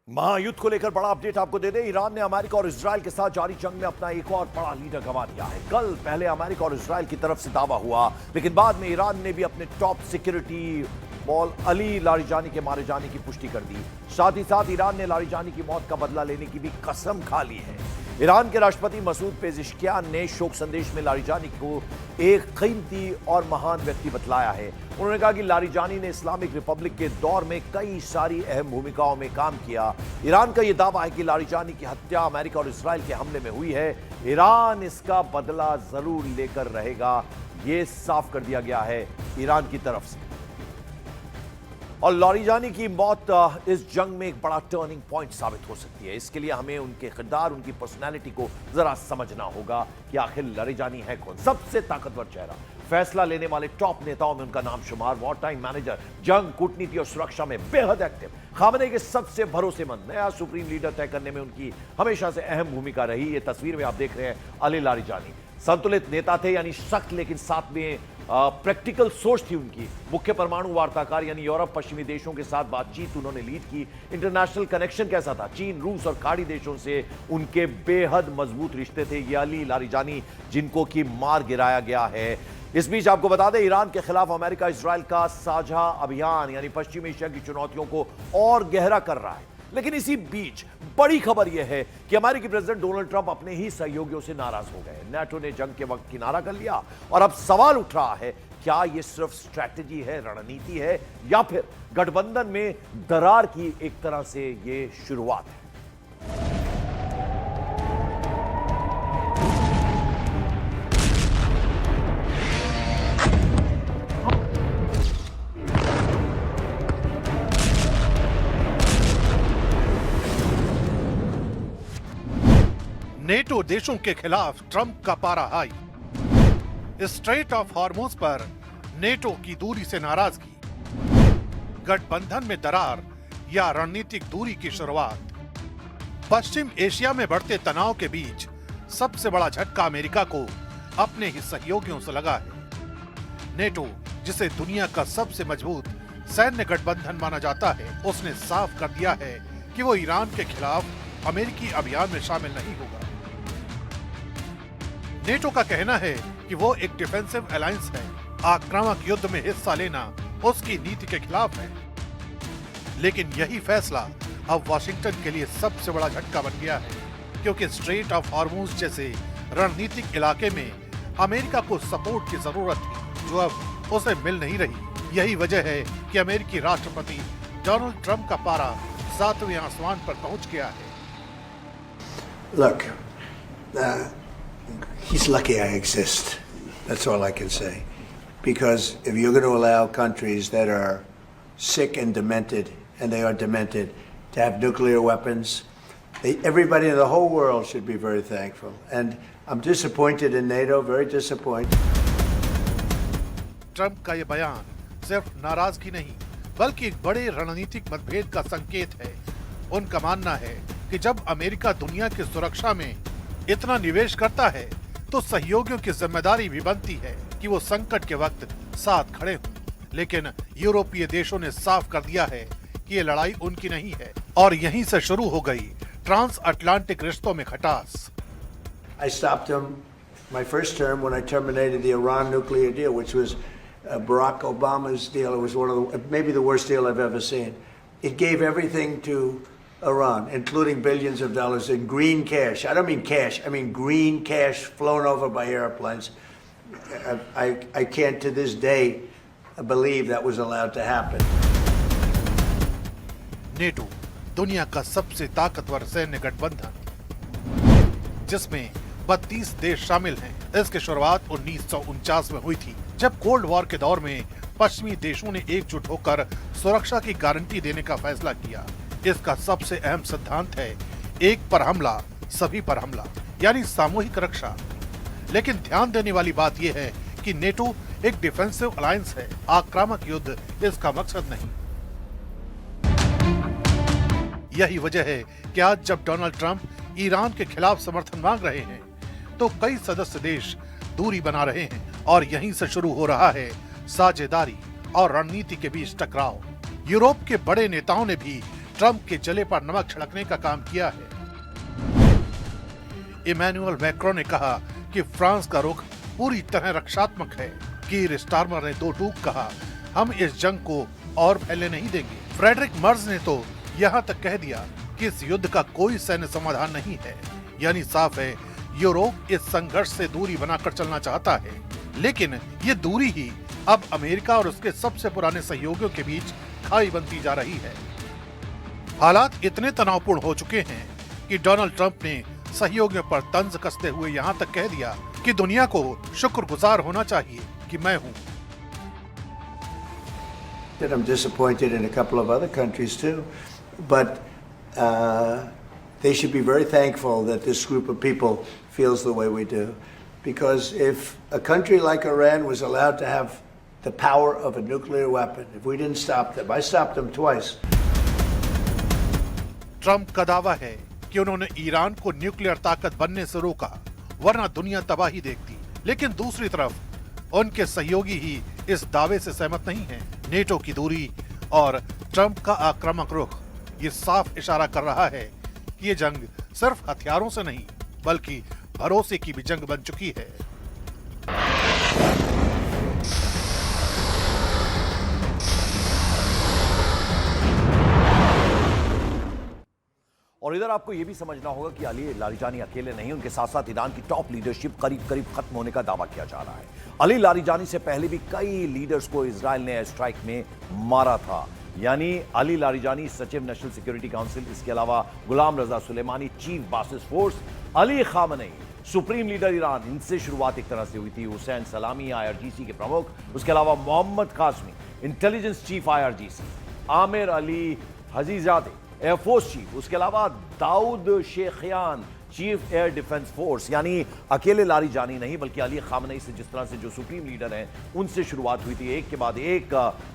महायुद्ध को लेकर बड़ा अपडेट आपको दे दें। ईरान ने अमेरिका और इजरायल के साथ जारी जंग में अपना एक और बड़ा लीडर गंवा दिया है। कल पहले अमेरिका और इजरायल की तरफ से दावा हुआ, लेकिन बाद में ईरान ने भी अपने top security ball Ali Larijani के मारे जाने की पुष्टि कर दी। साथ ही साथ ईरान ने लारिजानी की मौत का बदला लेने की भी कसम खा ली है। ईरान के राष्ट्रपति मसूद पेजिशकियान ने शोक संदेश में लारिजानी को एक कीमती और महान व्यक्ति बतलाया है। उन्होंने कहा कि लारिजानी ने इस्लामिक रिपब्लिक के दौर में कई सारी अहम भूमिकाओं में काम किया। ईरान का यह दावा है कि लारिजानी की हत्या अमेरिका और इजरायल के हमले में हुई है। ईरान इसका बदला जरूर लेकर रहेगा, यह साफ कर दिया गया है ईरान की तरफ से। और लारिजानी की मौत इस जंग में एक बड़ा टर्निंग पॉइंट साबित हो सकती है। इसके लिए हमें उनके किरदार, उनकी पर्सनैलिटी को जरा समझना होगा कि आखिर लारिजानी है कौन। सबसे ताकतवर चेहरा, फैसला लेने वाले टॉप नेताओं में उनका नाम शुमार, वॉर टाइम मैनेजर, जंग, कूटनीति और सुरक्षा में बेहद एक्टिव, खामनेई के सबसे भरोसेमंद, नया सुप्रीम लीडर तय करने में उनकी हमेशा से अहम भूमिका रही। ये तस्वीर में आप देख रहे हैं अली लारिजानी। संतुलित नेता थे, यानी सख्त लेकिन साथ में प्रैक्टिकल सोच थी उनकी। मुख्य परमाणु वार्ताकार, यानी यूरोप पश्चिमी देशों के साथ बातचीत उन्होंने लीड की। इंटरनेशनल कनेक्शन कैसा था? चीन, रूस और खाड़ी देशों से उनके बेहद मजबूत रिश्ते थे। ये अली लारिजानी जिनको कि मार गिराया गया है। इस बीच आपको बता दें, ईरान के खिलाफ अमेरिका इजरायल का साझा अभियान यानी पश्चिम एशिया की चुनौतियों को और गहरा कर रहा है। लेकिन इसी बीच बड़ी खबर यह है कि अमेरिकी प्रेसिडेंट डोनाल्ड ट्रंप अपने ही सहयोगियों से नाराज हो गए। नाटो ने जंग के वक्त किनारा कर लिया और अब सवाल उठ रहा है, क्या यह सिर्फ स्ट्रैटेजी है, रणनीति है, या फिर गठबंधन में दरार की एक तरह से यह शुरुआत है? नेटो देशों के खिलाफ ट्रंप का पारा हाई। स्ट्रेट ऑफ हॉर्मोज पर नेटो की दूरी से नाराजगी, गठबंधन में दरार या रणनीतिक दूरी की शुरुआत। पश्चिम एशिया में बढ़ते तनाव के बीच सबसे बड़ा झटका अमेरिका को अपने ही सहयोगियों से लगा है। नेटो, जिसे दुनिया का सबसे मजबूत सैन्य गठबंधन माना जाता है, उसने साफ कर दिया है कि वो ईरान के खिलाफ अमेरिकी अभियान में शामिल नहीं होगा। नेटो का कहना है कि वो एक डिफेंसिव अलायंस है, आक्रामक युद्ध में हिस्सा लेना उसकी नीति के खिलाफ है। लेकिन यही फैसला अब वाशिंगटन के लिए सबसे बड़ा झटका बन गया है, क्योंकि स्ट्रेट ऑफ हॉर्मूज जैसे रणनीतिक इलाके में अमेरिका को सपोर्ट की जरूरत थी, जो अब उसे मिल नहीं रही। यही वजह है कि अमेरिकी राष्ट्रपति डोनाल्ड ट्रंप का पारा 7वें आसमान पर पहुंच गया है। Look, he's lucky I exist. That's all I can say. Because if you're going to allow countries that are sick and demented, and they are demented, to have nuclear weapons, everybody in the whole world should be very thankful. And I'm disappointed in NATO, very disappointed. Trump का ये बयान सिर्फ नाराजगी नहीं, बल्कि एक बड़े रणनीतिक मतभेद का संकेत है। उनका मानना है कि जब अमेरिका दुनिया की सुरक्षा में इतना निवेश करता है, तो सहयोगियों की जिम्मेदारी भी बनती है कि वो संकट के वक्त साथ खड़े हों। लेकिन यूरोपीय देशों ने साफ कर दिया है कि ये लड़ाई उनकी नहीं है, और यहीं से शुरू हो गई ट्रांस अटलांटिक रिश्तों में खटास। I stopped him my first term when I terminated the Iran nuclear deal, which was Barack Obama's deal. It was one of maybe the worst deal I've ever seen. It gave everything to Iran, including billions of dollars in green cash. I don't mean cash, I mean green cash flown over by airplanes. I can't to this day believe that was allowed to happen. NATO दुनिया का सबसे ताकतवर सैन्य गठबंधन, जिसमें 32 देश शामिल हैं। इसकी शुरुआत 1949 में हुई थी, जब कोल्ड वॉर के दौर में पश्चिमी देशों ने एकजुट होकर सुरक्षा की गारंटी देने का फैसला किया। इसका सबसे अहम सिद्धांत है एक पर हमला, सभी पर हमला, यानी सामूहिक रक्षा। लेकिन ध्यान देने वाली बात यह है कि नेटो एक डिफेंसिव अलायंस है, आक्रामक युद्ध इसका मकसद नहीं। यही वजह है कि आज जब डोनाल्ड ट्रंप ईरान के खिलाफ समर्थन मांग रहे हैं, तो कई सदस्य देश दूरी बना रहे हैं, और यहीं से शुरू हो रहा है साझेदारी और रणनीति के बीच टकराव। यूरोप के बड़े नेताओं ने भी ट्रंप के जले पर नमक छिड़कने का काम किया है। इमैनुअल मैक्रोन ने कहा कि फ्रांस का रुख पूरी तरह रक्षात्मक है। कीर स्टारमर ने दो टूक कहा, हम इस जंग को और फैलने नहीं देंगे। फ्रेडरिक मर्ज ने तो यहाँ तक कह दिया कि इस युद्ध का कोई सैन्य समाधान नहीं है। यानी साफ है, यूरोप इस संघर्ष से दूरी बनाकर चलना चाहता है, लेकिन ये दूरी ही अब अमेरिका और उसके सबसे पुराने सहयोगियों के बीच खाई बनती जा रही है। हालात इतने तनावपूर्ण हो चुके हैं कि डोनाल्ड ट्रंप ने सहयोगियों पर तंज कसते हुए यहाँ तक कह दिया कि दुनिया को शुक्रगुजार होना चाहिए कि मैं हूँ। I'm disappointed in a couple of other countries too, but they should be very thankful that this group of people feels the way we do, because if a country like Iran was allowed to have the power of a nuclear weapon, if we didn't stop them, I stopped them twice. Trump का दावा है कि उन्होंने Iran को nuclear ताकत बनने से रोका, वरना दुनिया तबाही देखती। लेकिन दूसरी तरफ उनके सहयोगी ही इस दावे से सहमत नहीं हैं। नेटो की दूरी और ट्रंप का आक्रामक रुख ये साफ इशारा कर रहा है कि ये जंग सिर्फ हथियारों से नहीं बल्कि भरोसे की भी जंग बन चुकी है। और इधर आपको यह भी समझना होगा कि अली लारिजानी अकेले नहीं, उनके साथ साथ ईरान की टॉप लीडरशिप करीब करीब खत्म होने का दावा किया जा रहा है। अली लारिजानी से पहले भी कई लीडर्स को इजराइल ने एयर स्ट्राइक में मारा था। यानी अली लारिजानी सचिव नेशनल सिक्योरिटी काउंसिल, इसके अलावा Gholam Reza Soleimani chief Basij force, Ali Khamenei supreme leader Iran, इनसे शुरुआत एक तरह से हुई थी। हुसैन सलामी IRGC के प्रमुख, उसके अलावा Mohammad Kazemi intelligence chief IRGC, Amir Ali Hajizadeh air force chief, उसके अलावा Davoud Sheikhian chief air defence force. यानी अकेले लारिजानी नहीं बल्कि अली खामनेई से जिस तरह से जो सुप्रीम लीडर हैं उनसे शुरुआत हुई थी एक के बाद एक,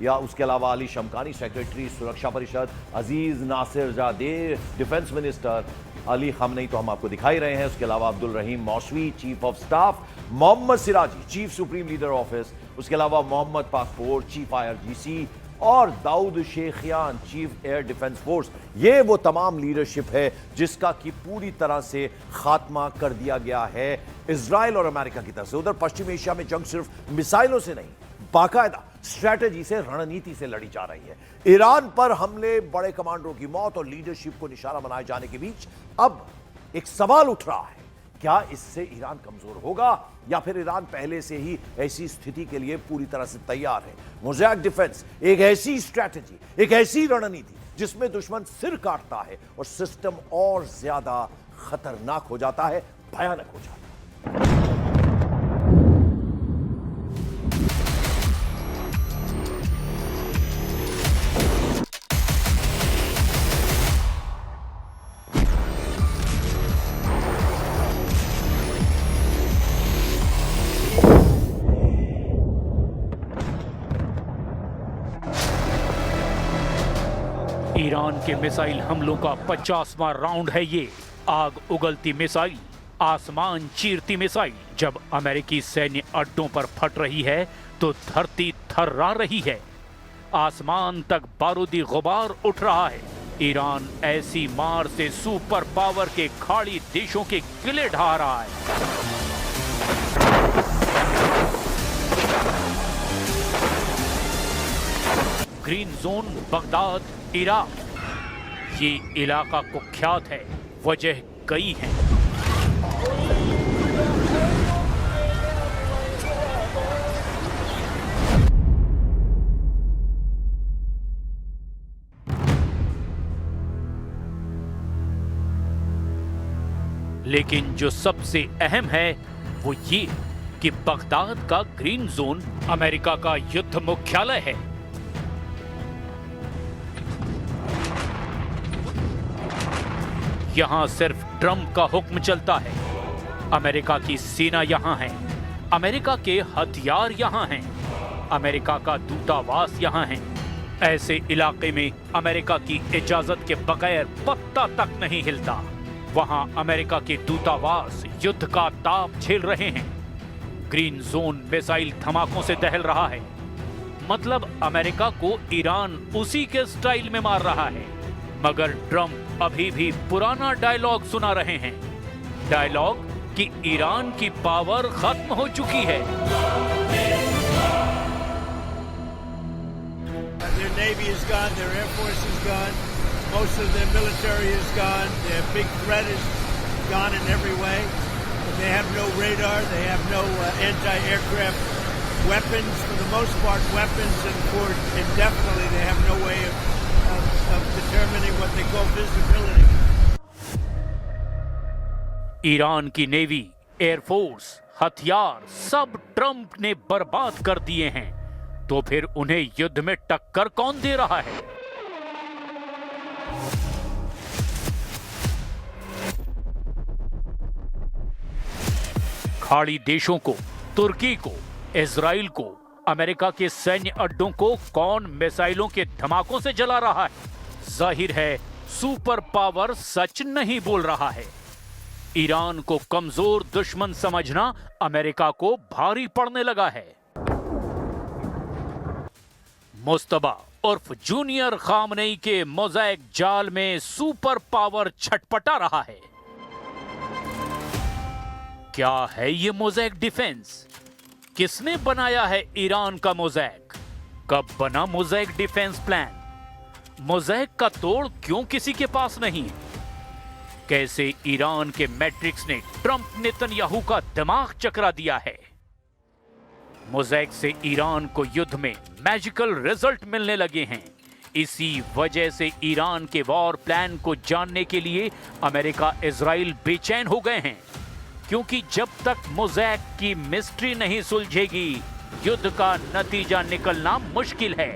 या उसके अलावा अली शमकानी सेक्रेटरी सुरक्षा परिषद, अजीज नासिर जादे डिफेंस मिनिस्टर, अली खामनेई तो हम आपको दिखाई रहे हैं, उसके अलावा Abdul Rahim Mousavi chief of staff, Mohammad Shirazi chief supreme leader office, उसके अलावा मोहम्मद पाकपोर चीफ IRGC और Davoud Sheikhian chief air defence force. ये वो तमाम लीडरशिप है जिसका कि पूरी तरह से खात्मा कर दिया गया है इजराइल और अमेरिका की तरफ से। उधर पश्चिम एशिया में जंग सिर्फ मिसाइलों से नहीं, बाकायदा स्ट्रैटेजी से, रणनीति से लड़ी जा रही है। ईरान पर हमले, बड़े कमांडरों की मौत और लीडरशिप को निशाना बनाए जाने के बीच अब एक सवाल उठ रहा है, क्या इससे ईरान कमजोर होगा या फिर ईरान पहले से ही ऐसी स्थिति के लिए पूरी तरह से तैयार है? मोज़ैक डिफेंस एक ऐसी स्ट्रैटेजी, एक ऐसी रणनीति जिसमें दुश्मन सिर काटता है और सिस्टम और ज्यादा खतरनाक हो जाता है, भयानक हो जाता है। ईरान के मिसाइल हमलों का 50वां राउंड है ये। आग उगलती मिसाइल, आसमान चीरती मिसाइल। जब अमेरिकी सैन्य अड्डों पर फट रही है तो धरती थर्रा रही है, आसमान तक बारूदी गुबार उठ रहा है। ईरान ऐसी मार से सुपर पावर के खाड़ी देशों के किले ढा रहा है। ग्रीन जोन बगदाद, इराक, ये इलाका कुख्यात है, वजह कई है। लेकिन जो सबसे अहम है वो ये कि बगदाद का ग्रीन जोन अमेरिका का युद्ध मुख्यालय है। यहां सिर्फ ट्रंप का हुक्म चलता है। अमेरिका की सेना यहां है, अमेरिका के हथियार यहां हैं, अमेरिका का दूतावास यहां है। ऐसे इलाके में अमेरिका की इजाजत के बगैर पत्ता तक नहीं हिलता। वहां अमेरिका के दूतावास युद्ध का ताप झेल रहे हैं। ग्रीन जोन मिसाइल धमाकों से दहल रहा है। मतलब अमेरिका को ईरान उसी के स्टाइल में मार रहा है। मगर ट्रंप अभी भी पुराना डायलॉग सुना रहे हैं, डायलॉग कि ईरान की पावर खत्म हो चुकी है। Their navy is gone, their air force is gone, most of their military is gone, their big threat is gone in every way. They have no radar, they have no anti-aircraft weapons, for the most part weapons, and for indefinitely they have no way of determining what they call visibility. Iran की navy, air force, हथियार सब Trump ने बर्बाद कर दिए हैं, तो फिर उन्हें युद्ध में टक्कर कौन दे रहा है? खाड़ी देशों को, तुर्की को, इजराइल को, अमेरिका के सैन्य अड्डों को कौन मिसाइलों के धमाकों से जला रहा है? जाहिर है सुपर पावर सच नहीं बोल रहा है। ईरान को कमजोर दुश्मन समझना अमेरिका को भारी पड़ने लगा है। मुस्तबा उर्फ जूनियर खामनेई के मोज़ैक जाल में सुपर पावर छटपटा रहा है। क्या है ये मोज़ैक डिफेंस? किसने बनाया है ईरान का मोज़ैक? कब बना मोज़ैक डिफेंस प्लान? मोज़ैक का तोड़ क्यों किसी के पास नहीं है? कैसे ईरान के मैट्रिक्स ने ट्रंप नेतन्याहू का दिमाग चकरा दिया है? मोज़ैक से ईरान को युद्ध में मैजिकल रिजल्ट मिलने लगे हैं। इसी वजह से ईरान के वॉर प्लान को जानने के लिए अमेरिका, इजराइल बेचैन हो गए हैं, क्योंकि जब तक मोज़ैक की मिस्ट्री नहीं सुलझेगी, युद्ध का नतीजा निकलना मुश्किल है।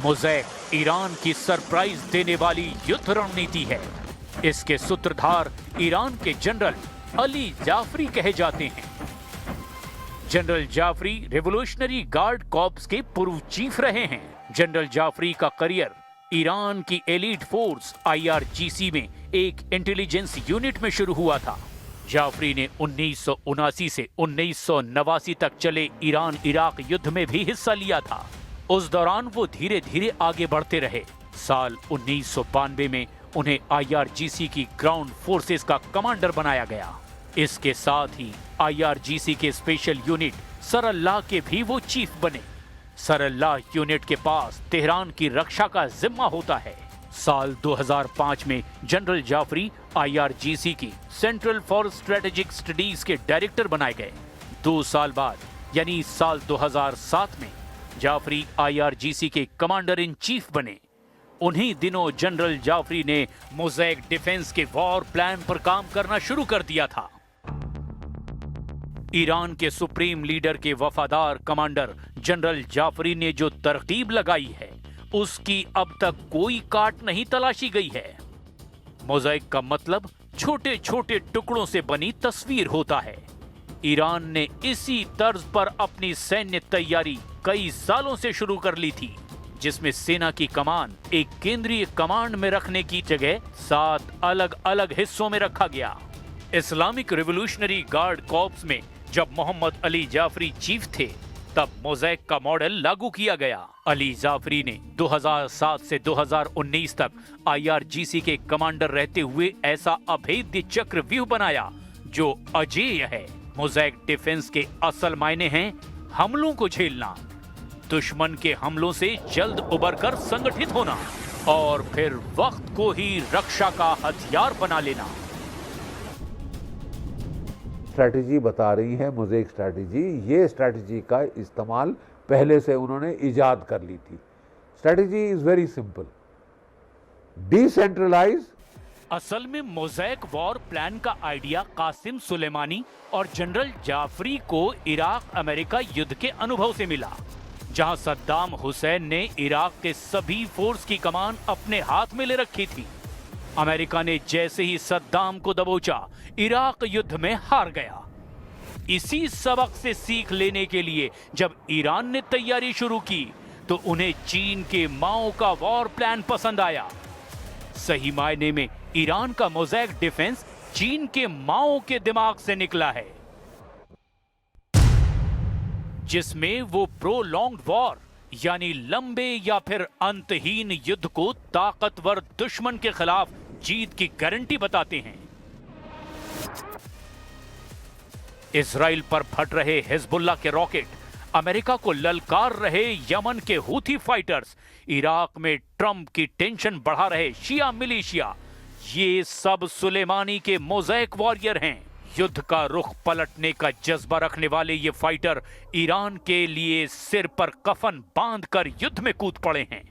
मोज़ैक ईरान की सरप्राइज देने वाली युद्ध रणनीति है। इसके सूत्रधार ईरान के जनरल अली जाफरी कहे जाते हैं। General Jafari Revolutionary Guard Corps के पूर्व चीफ रहे हैं। जनरल जाफरी का करियर ईरान की एलीट फोर्स IRGC में एक इंटेलिजेंस यूनिट में शुरू हुआ था। जाफरी ने 1979 से 1989 तक चले ईरान इराक युद्ध में भी हिस्सा लिया था। उस दौरान वो धीरे धीरे आगे बढ़ते रहे। साल 1992 में उन्हें IRGC की ग्राउंड फोर्सेस का कमांडर बनाया गया। इसके साथ ही IRGC के स्पेशल यूनिट सरअल्लाह के भी वो चीफ बने। सरअल्लाह यूनिट के पास तेहरान की रक्षा का जिम्मा होता है। साल 2005 में जनरल जाफरी IRGC की सेंट्रल फॉर स्ट्रेटेजिक स्टडीज के डायरेक्टर बनाए गए। 2 साल बाद यानी साल 2007 में जाफरी IRGC के कमांडर इन चीफ बने। उन्हीं दिनों जनरल जाफरी ने मोज़ैक डिफेंस के वॉर प्लान पर काम करना शुरू कर दिया था। ईरान के सुप्रीम लीडर के वफादार कमांडर जनरल जाफरी ने जो तरकीब लगाई है, उसकी अब तक कोई काट नहीं तलाशी गई है। मोज़ैक का मतलब छोटे छोटे टुकड़ों से बनी तस्वीर होता है। ईरान ने इसी तर्ज पर अपनी सैन्य तैयारी कई सालों से शुरू कर ली थी, जिसमें सेना की कमान एक केंद्रीय कमांड में रखने की जगह 7 अलग अलग हिस्सों में रखा गया। इस्लामिक रिवोल्यूशनरी गार्ड कॉर्प्स में जब मोहम्मद अली जाफरी चीफ थे, तब मोज़ैक का मॉडल लागू किया गया। अली जाफरी ने 2007 से 2019 तक IRGC के कमांडर रहते हुए ऐसा अभेद्य चक्रव्यूह बनाया जो अजेय है। मोज़ैक डिफेंस के असल मायने हैं हमलों को झेलना, दुश्मन के हमलों से जल्द उबरकर संगठित होना और फिर वक्त को ही रक्षा का हथियार बना लेना। स्ट्रैटेजी बता रही है मोज़ैक स्ट्रैटेजी। ये स्ट्रैटेजी का इस्तेमाल पहले से उन्होंने इजाद कर ली थी। Strategy is very simple, decentralise. असल में मोज़ैक वॉर प्लान का आइडिया कासिम सुलेमानी और जनरल जाफरी को इराक अमेरिका युद्ध के अनुभव से मिला, जहां सद्दाम हुसैन ने इराक के सभी फोर्स की कमान अपने हाथ में ले रखी थी। अमेरिका ने जैसे ही सद्दाम को दबोचा, इराक युद्ध में हार गया। इसी सबक से सीख लेने के लिए जब ईरान ने तैयारी शुरू की, तो उन्हें चीन के माओ का वॉर प्लान पसंद आया। सही मायने में ईरान का मोज़ैक डिफेंस चीन के माओ के दिमाग से निकला है, जिसमें वो प्रोलॉन्ग्ड वॉर यानी लंबे या फिर अंतहीन युद्ध को ताकतवर दुश्मन के खिलाफ जीत की गारंटी बताते हैं। इजराइल पर फट रहे हिजबुल्लाह के रॉकेट, अमेरिका को ललकार रहे यमन के हूथी फाइटर्स, इराक में ट्रंप की टेंशन बढ़ा रहे शिया मिलिशिया, ये सब सुलेमानी के मोज़ैक वॉरियर हैं। युद्ध का रुख पलटने का जज्बा रखने वाले ये फाइटर ईरान के लिए सिर पर कफन बांधकर युद्ध में कूद पड़े हैं।